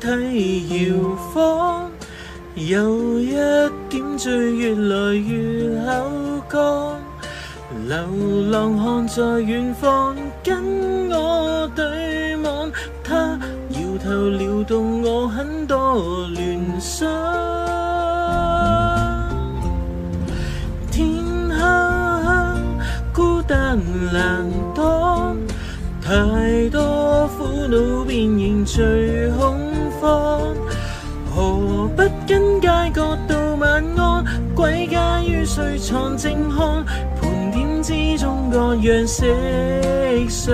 體搖晃，有一點醉越來越口乾。流浪漢在遠方跟我對望，他搖頭撩動我很多聯想。天黑孤單難當，太多苦惱變形最恐慌。何不跟街角道晚安，歸家於睡床靜看，盤點之中各樣色相。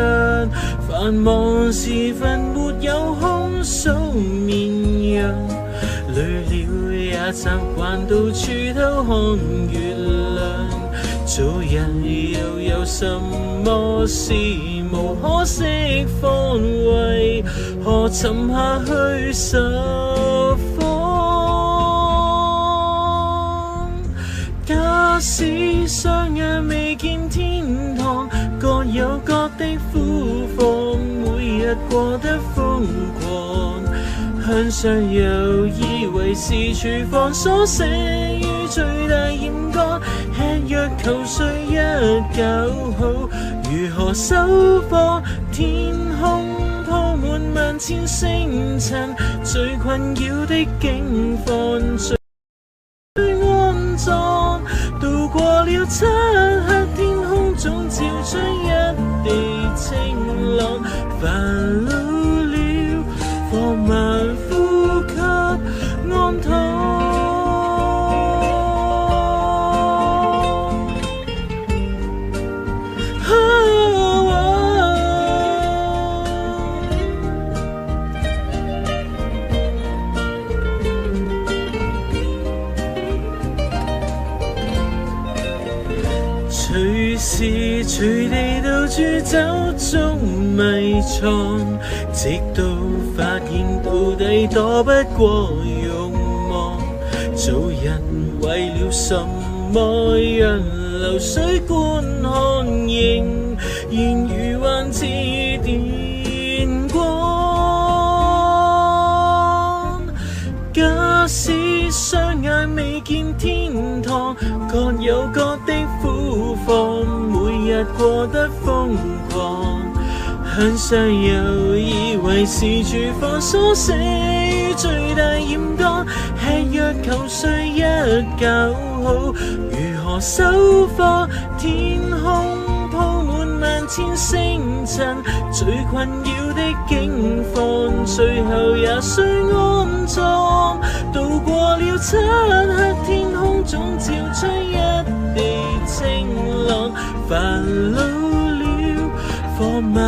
繁忙時分沒有空數綿羊，累了也習慣到處偷看月亮。做人又有什麼事無可釋放，為何沉下去十方？假使雙眼未見天堂，各有各的苦況，每日過得瘋狂。向上游以為是廚房，所寫於最大鹽乾，吃藥求睡一覺好，如何收貨？天空鋪滿萬千星塵，最困擾的境況最安葬。渡過了漆黑，天空總照出一地晴朗。煩惱了，放慢呼吸，安躺。隨時隨地到處走蹤迷藏，直到發現到底躲不過慾望。做人為了什麼讓流水觀看，仍然如幻似電光。假使雙眼未見天堂，各有各的苦況，每日過得瘋狂。向上游以為是廚房，所寫於最大鹽乾，吃藥求睡一覺好，如何收貨？天空鋪滿萬千星塵，最困擾的境況，最後也需安葬。渡過了漆黑，天空總照出一地晴朗。煩惱了，放慢